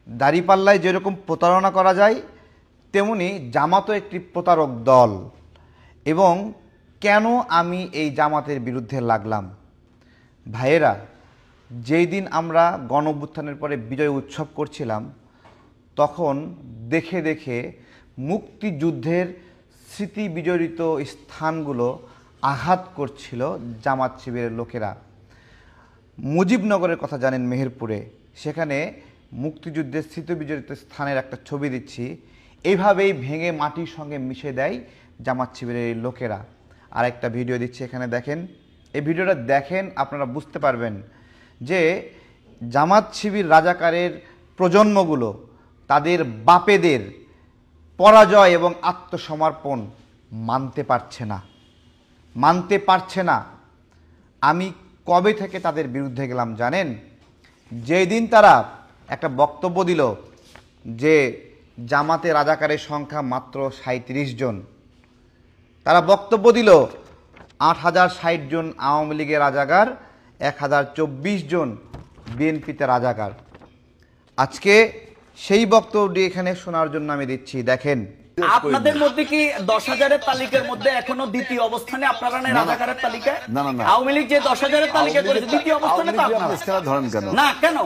দাঁড়িপাল্লায় যেরকম প্রতারণা করা যায় তেমনি জামাতও একটি প্রতারক দল। এবং কেন আমি এই জামাতের বিরুদ্ধে লাগলাম? ভাইয়েরা, যেই দিন আমরা গণঅভ্যুত্থানের পরে বিজয় উৎসব করছিলাম তখন দেখে দেখে মুক্তিযুদ্ধের স্মৃতি বিজড়িত স্থানগুলো আঘাত করছিল জামাত শিবিরের লোকেরা। মুজিবনগরের কথা জানেন, মেহেরপুরে, সেখানে মুক্তিযুদ্ধের স্মৃতি বিজড়িত স্থানের একটা ছবি দিচ্ছি। এইভাবেই ভেঙে মাটির সঙ্গে মিশে দেয় জামাত শিবিরের এই লোকেরা। আর একটা ভিডিও দিচ্ছি, এখানে দেখেন। এই ভিডিওটা দেখেন, আপনারা বুঝতে পারবেন যে জামাত শিবির রাজাকারের প্রজন্মগুলো তাদের বাপেদের পরাজয় এবং আত্মসমর্পণ মানতে পারছে না। আমি কবে থেকে তাদের বিরুদ্ধে গেলাম জানেন? যেই দিন তারা একটা বক্তব্য দিল যে জামাতে রাজাকারের সংখ্যা মাত্র 37 জন। তারা বক্তব্য দিল 8060 জন আওয়ামী লীগের রাজাকার, 1024 জন বিএনপিতে রাজাকার। আজকে সেই বক্তব্যটি এখানে শোনার জন্য আমি দিচ্ছি, দেখেন। আপনাদের মধ্যে কি 10,000-এর তালিকার মধ্যে এখনো দ্বিতীয় অবস্থানে আপনারা নেই? রাজাকারের তালিকায় আওয়ামী লীগ যে 10,000-এর তালিকা করেছে দ্বিতীয় অবস্থানে তো আপনারা ধরেন কেন? না, কেন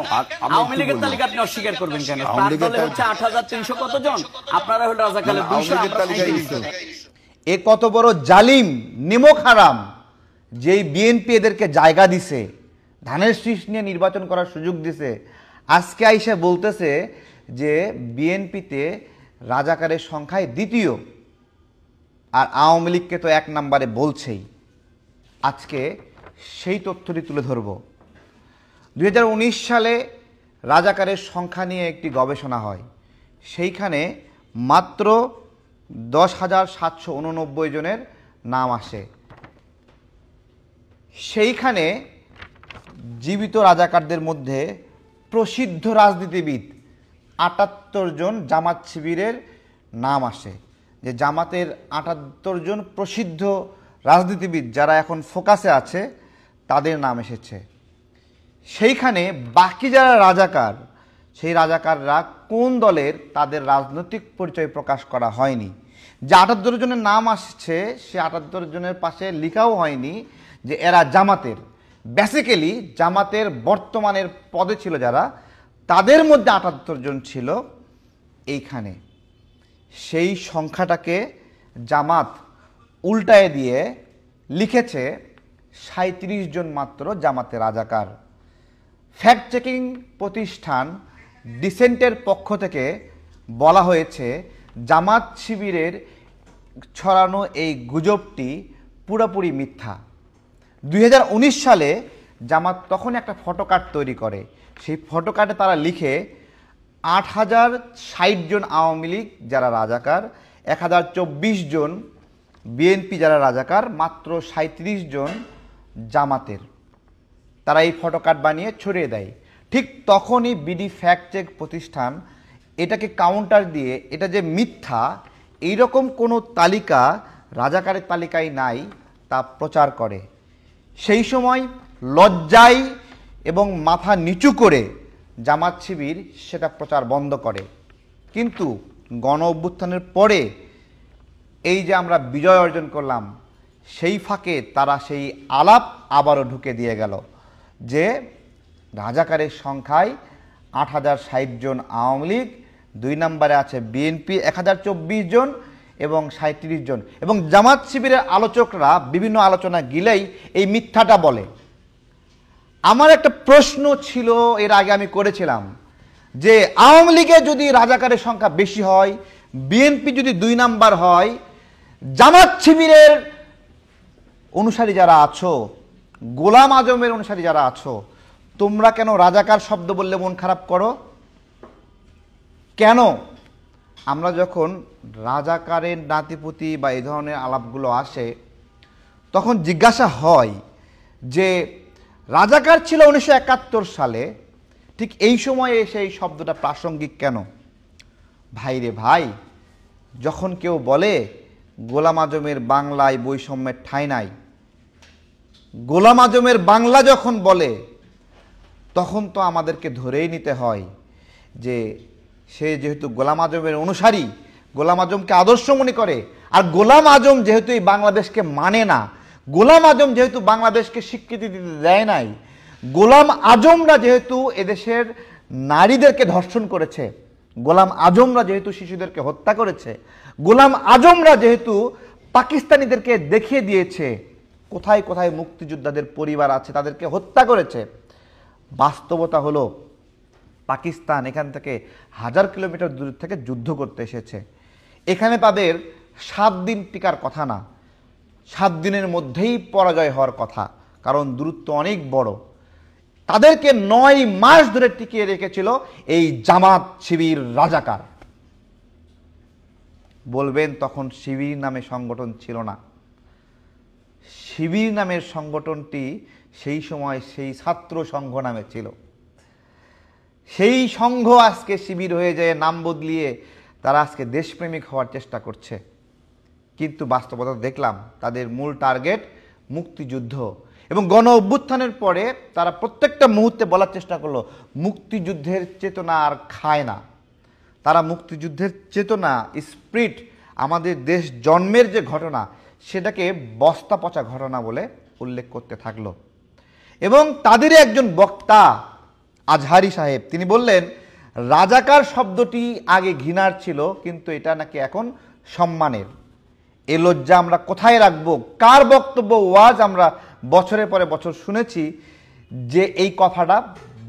আওয়ামী লীগের তালিকা আপনি অস্বীকার করবেন কেন? তার দলে হচ্ছে 8,300 কতজন, আপনারা হলো রাজাকারের 200। এ কত বড় জালিম, নিমক হারাম, যেই বিএনপি এদেরকে জায়গা দিছে, ধানের শীষ নিয়ে নির্বাচন করার সুযোগ দিছে, আজকে আইসা বলতেছে যে বিএনপিতে রাজাকারের সংখ্যায় দ্বিতীয়, আর আওয়ামী লীগকে তো 1 নম্বরে বলছেই। আজকে সেই তথ্যটি তুলে ধরব। 2019 সালে রাজাকারের সংখ্যা নিয়ে একটি গবেষণা হয়। সেইখানে মাত্র 10,789 জনের নাম আসে। সেইখানে জীবিত রাজাকারদের মধ্যে প্রসিদ্ধ রাজনীতিবিদ 78 জন জামাত শিবিরের নাম আসে। যে জামাতের 78 জন প্রসিদ্ধ রাজনীতিবিদ যারা এখন ফোকাসে আছে তাদের নাম এসেছে। সেইখানে বাকি যারা রাজাকার, সেই রাজাকাররা কোন দলের তাদের রাজনৈতিক পরিচয় প্রকাশ করা হয়নি। যে 78 জনের নাম আসছে সে 78 জনের পাশে লেখাও হয়নি যে এরা জামাতের। বেসিক্যালি জামাতের বর্তমানের পদে ছিল যারা, তাদের মধ্যে 78 জন ছিল এইখানে। সেই সংখ্যাটাকে জামাত উল্টায় দিয়ে লিখেছে 37 জন মাত্র জামাতে রাজাকার। ফ্যাক্ট চেকিং প্রতিষ্ঠান ডিসেন্টের পক্ষ থেকে বলা হয়েছে জামাত শিবিরের ছড়ানো এই গুজবটি পুরোপুরি মিথ্যা। 2019 সালে জামাত তখন একটা ফটোকার্ড তৈরি করে। সেই ফটোকার্ডে তারা লিখে 8060 জন আওয়ামী লীগ যারা রাজাকার, 1024 জন বিএনপি যারা রাজাকার, মাত্র 37 জন জামাতের। তারা এই ফটোকার্ড বানিয়ে ছড়িয়ে দেয়। ঠিক তখনই বিডি ফ্যাক্ট চেক প্রতিষ্ঠান এটাকে কাউন্টার দিয়ে এটা যে মিথ্যা, এইরকম কোনো তালিকা রাজাকারের তালিকায় নাই তা প্রচার করে। সেই সময় লজ্জায় এবং মাথা নিচু করে জামাত শিবির সেটা প্রচার বন্ধ করে। কিন্তু গণ অভ্যুত্থানের পরে এই যে আমরা বিজয় অর্জন করলাম, সেই ফাঁকে তারা সেই আলাপ আবারও ঢুকে দিয়ে গেল যে রাজাকারের সংখ্যায় 8060 জন আওয়ামী লীগ, 2 নম্বরে আছে বিএনপি 1024 জন এবং 37 জন। এবং জামাত শিবিরের আলোচকরা বিভিন্ন আলোচনা গিলেই এই মিথ্যাটা বলে। আমার একটা প্রশ্ন ছিল, এর আগে আমি করেছিলাম, যে আওয়ামী লীগে যদি রাজাকারের সংখ্যা বেশি হয়, বিএনপি যদি 2 নাম্বার হয়, জামাত শিবিরের অনুসারী যারা আছো, গোলাম আজমের অনুসারী যারা আছো, তোমরা কেন রাজাকার শব্দ বললে মন খারাপ করো? কেন? আমরা যখন রাজাকারের নাতিপুতি বা এই ধরনের আলাপগুলো আসে তখন জিজ্ঞাসা হয় যে রাজাকার ছিল 1971 সালে, ঠিক এই সময়ে এসে এই শব্দটা প্রাসঙ্গিক কেন? ভাই রে ভাই, যখন কেউ বলে গোলাম আজমের বাংলায় বৈষম্যের ঠাঁই নাই, গোলাম আজমের বাংলা যখন বলে তখন তো আমাদেরকে ধরেই নিতে হয় যে সে যেহেতু গোলাম আজমের অনুসারী, গোলাম আজমকে আদর্শ মনে করে, আর গোলাম আজম যেহেতু এই বাংলাদেশকে মানে না, গোলাম আজম যেহেতু বাংলাদেশকে স্বীকৃতি দিতে দেয় নাই, গোলাম আজমরা যেহেতু এদেশের নারীদেরকে ধর্ষণ করেছে, গোলাম আজমরা যেহেতু শিশুদেরকে হত্যা করেছে, গোলাম আজমরা যেহেতু পাকিস্তানিদেরকে দেখিয়ে দিয়েছে কোথায় কোথায় মুক্তিযোদ্ধাদের পরিবার আছে, তাদেরকে হত্যা করেছে, বাস্তবতা হলো পাকিস্তান এখান থেকে 1000 কিলোমিটার দূর থেকে যুদ্ধ করতে এসেছে। এখানে তাদের 7 দিন টিকার কথা না, 7 দিনের মধ্যেই পরাজয় হওয়ার কথা, কারণ দূরত্ব অনেক বড়। তাদেরকে 9 মাস ধরে টিকিয়ে রেখেছিল এই জামাত শিবির রাজাকার। বলবেন তখন শিবির নামে সংগঠন ছিল না। শিবির নামের সংগঠনটি সেই সময় সেই ছাত্র সংঘ নামে ছিল। সেই সংঘ আজকে শিবির হয়ে যায়, নাম বদলিয়ে তারা আজকে দেশপ্রেমিক হওয়ার চেষ্টা করছে। কিন্তু বাস্তবতা দেখলাম তাদের মূল টার্গেট মুক্তিযুদ্ধ, এবং গণ অভ্যুত্থানের পরে তারা প্রত্যেকটা মুহূর্তে বলার চেষ্টা করলো মুক্তিযুদ্ধের চেতনা আর খায় না। তারা মুক্তিযুদ্ধের চেতনা, স্পিরিট, আমাদের দেশ জন্মের যে ঘটনা, সেটাকে বস্তা পচা ঘটনা বলে উল্লেখ করতে থাকলো। এবং তাদেরই একজন বক্তা আজহারি সাহেব, তিনি বললেন রাজাকার শব্দটি আগে ঘৃণার ছিল, কিন্তু এটা নাকি এখন সম্মানের। এ লজ্জা আমরা কোথায় রাখবো? কার বক্তব্য ওয়াজ আমরা বছরের পরে বছর শুনেছি যে এই কথাটা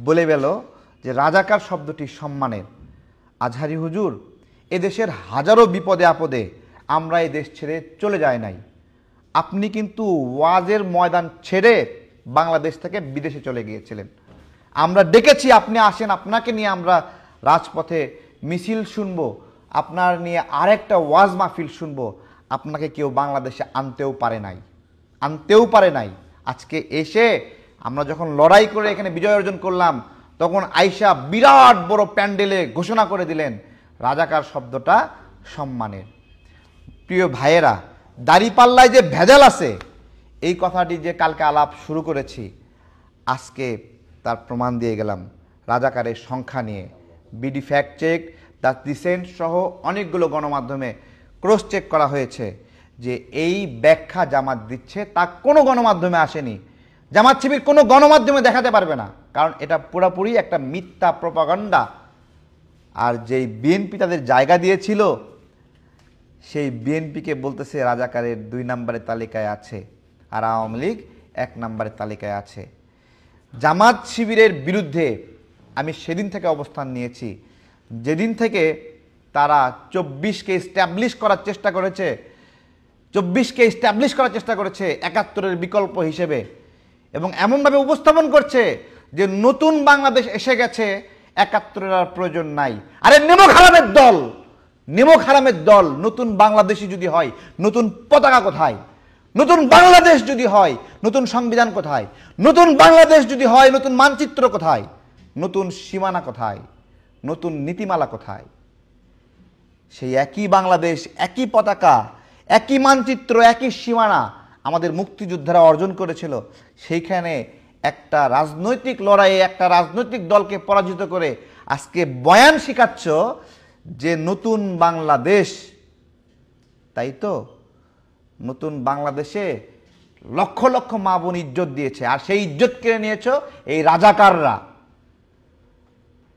বলে গেল যে রাজাকার শব্দটি সম্মানের। আজহারি হুজুর, এদেশের হাজারো বিপদে আপদে আমরা এই দেশ ছেড়ে চলে যাই নাই। আপনি কিন্তু ওয়াজের ময়দান ছেড়ে বাংলাদেশ থেকে বিদেশে চলে গিয়েছিলেন। আমরা ডেকেছি আপনি আসেন, আপনাকে নিয়ে আমরা রাজপথে মিছিল শুনবো, আপনার নিয়ে আরেকটা ওয়াজ মাহফিল শুনবো। আপনাকে কেউ বাংলাদেশে আনতেও পারে নাই। আজকে এসে আমরা যখন লড়াই করে এখানে বিজয় অর্জন করলাম, তখন আইসা বিরাট বড় প্যান্ডেলে ঘোষণা করে দিলেন রাজাকার শব্দটা সম্মানের। প্রিয় ভাইয়েরা, দাড়িপাল্লায় যে ভেজাল আছে, এই কথাটি যে কালকে আলাপ শুরু করেছি, আজকে তার প্রমাণ দিয়ে গেলাম রাজাকারের সংখ্যা নিয়ে। BD Fact Check, the Dissent সহ অনেকগুলো গণমাধ্যমে ক্রস চেক করা হয়েছে যে এই ব্যাখ্যা জামাত দিচ্ছে তা কোনো গণমাধ্যমে আসেনি। জামাত শিবির কোনো গণমাধ্যমে দেখাতে পারবে না, কারণ এটা পুরোপুরি একটা মিথ্যা প্রপাগান্ডা। আর যেই বিএনপি তাদের জায়গা দিয়েছিল, সেই বিএনপিকে বলতেছে রাজাকারের 2 নম্বরের তালিকায় আছে, আর আওয়ামী লীগ 1 নম্বরের তালিকায় আছে। জামাত শিবিরের বিরুদ্ধে আমি সেদিন থেকে অবস্থান নিয়েছি, যেদিন থেকে তারা 24কে এস্টাবলিশ করার চেষ্টা করেছে, 71-এর বিকল্প হিসেবে, এবং এমনভাবে উপস্থাপন করছে যে নতুন বাংলাদেশ এসে গেছে, 71-এর আর প্রয়োজন নাই। আরে নেমক হারামের দল, নতুন বাংলাদেশই যদি হয়, নতুন পতাকা কোথায়? নতুন বাংলাদেশ যদি হয়, নতুন সংবিধান কোথায়? নতুন বাংলাদেশ যদি হয়, নতুন মানচিত্র কোথায়? নতুন সীমানা কোথায়? নতুন নীতিমালা কোথায়? সেই একই বাংলাদেশ, একই পতাকা, একই মানচিত্র, একই সীমানা আমাদের মুক্তিযোদ্ধারা অর্জন করেছিল। সেইখানে একটা রাজনৈতিক লড়াইয়ে একটা রাজনৈতিক দলকে পরাজিত করে আজকে বয়ান শিখাচ্ছ যে নতুন বাংলাদেশ। তাই তো, নতুন বাংলাদেশে লক্ষ লক্ষ মা বোন ইজ্জত দিয়েছে, আর সেই ইজ্জত কেড়ে নিয়েছ এই রাজাকাররা।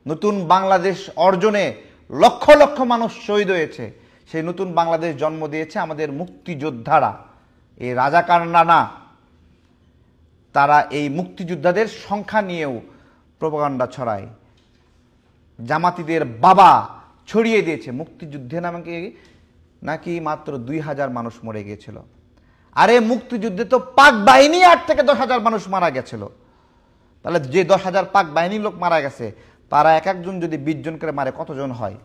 নতুন বাংলাদেশ অর্জনে লক্ষ লক্ষ মানুষ শহীদ হয়েছে, সেই নতুন বাংলাদেশ জন্ম দিয়েছে আমাদের মুক্তিযোদ্ধারা, এই রাজাকাররা না। তারা এই মুক্তিযোদ্ধাদের সংখ্যা নিয়েও প্রপাগান্ডা ছড়ায়। জামাতিদের বাবা ছড়িয়ে দিয়েছে মুক্তিযুদ্ধে নাকি মাত্র 2000 মানুষ মরে গিয়েছিল। আরে মুক্তিযুদ্ধে তো পাক বাহিনী 8 থেকে 10,000 মানুষ মারা গেছিল। তাহলে যে 10,000 পাক বাহিনীর লোক মারা গেছে, তারা এক একজন যদি 20 জন করে মারে কতজন হয়?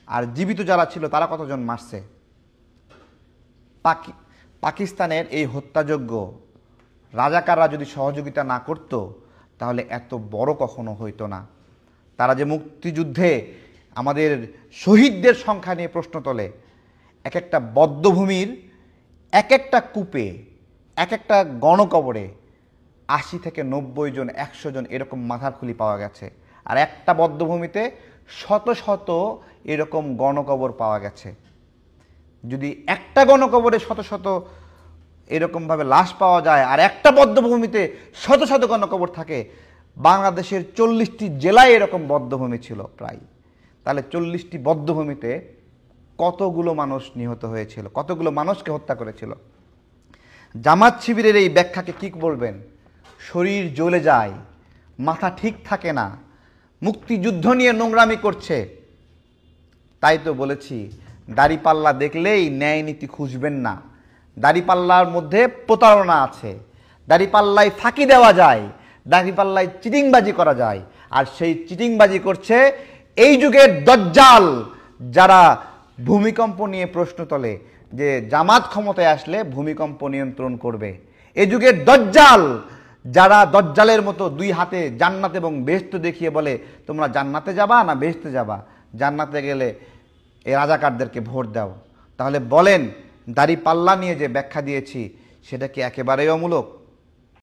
আর জীবিত যারা ছিল তারা কতজন মারছে? পাকিস্তানের এই হত্যাযজ্ঞ রাজাকাররা যদি সহযোগিতা না করত, তাহলে এত বড় কখনো হইতো না। তারা যে মুক্তিযুদ্ধে আমাদের শহীদদের সংখ্যা নিয়ে প্রশ্ন তোলে, এক একটা বদ্ধভূমির এক একটা কূপে, এক একটা গণকবরে 80 থেকে 90 জন, 100 জন এরকম মাথার খুলি পাওয়া গেছে। আর একটা বদ্ধভূমিতে শত শত এরকম গণকবর পাওয়া গেছে। যদি একটা গণকবরে শত শত এরকমভাবে লাশ পাওয়া যায় আর একটা বধ্যভূমিতে শত শত গণকবর থাকে, বাংলাদেশের 40টি জেলায় এরকম বধ্যভূমি ছিল প্রায়, তাহলে 40টি বধ্যভূমিতে কতগুলো মানুষ নিহত হয়েছিল, কতগুলো মানুষকে হত্যা করেছিল। জামাত শিবিরের এই ব্যাখ্যাকে কি বলবেন? শরীর জ্বলে যায়, মাথা ঠিক থাকে না, মুক্তিযুদ্ধ নিয়ে নোংরামি করছে। তাই তো বলেছি, দাড়িপাল্লা দেখলেই ন্যায় নীতি খুঁজবেন না। দাড়িপাল্লার মধ্যে প্রতারণা আছে, দাড়িপাল্লায় ফাঁকি দেওয়া যায়, দাড়িপাল্লায় চিটিংবাজি করা যায়। আর সেই চিটিংবাজি করছে এই যুগের দজ্জাল, যারা ভূমিকম্প নিয়ে প্রশ্ন তোলে যে জামাত ক্ষমতায় আসলে ভূমিকম্প নিয়ন্ত্রণ করবে। এই যুগের দজ্জাল, যারা দজ্জালের মতো দুই হাতে জান্নাত এবং বেহেশত দেখিয়ে বলে তোমরা জান্নাতে যাবা না বেহেশতে যাবা, জান্নাতে গেলে এই রাজাকারদেরকে ভোট দাও। তাহলে বলেন, দাড়িপাল্লা নিয়ে যে ব্যাখ্যা দিয়েছি সেটা কি একেবারেই অমূলক?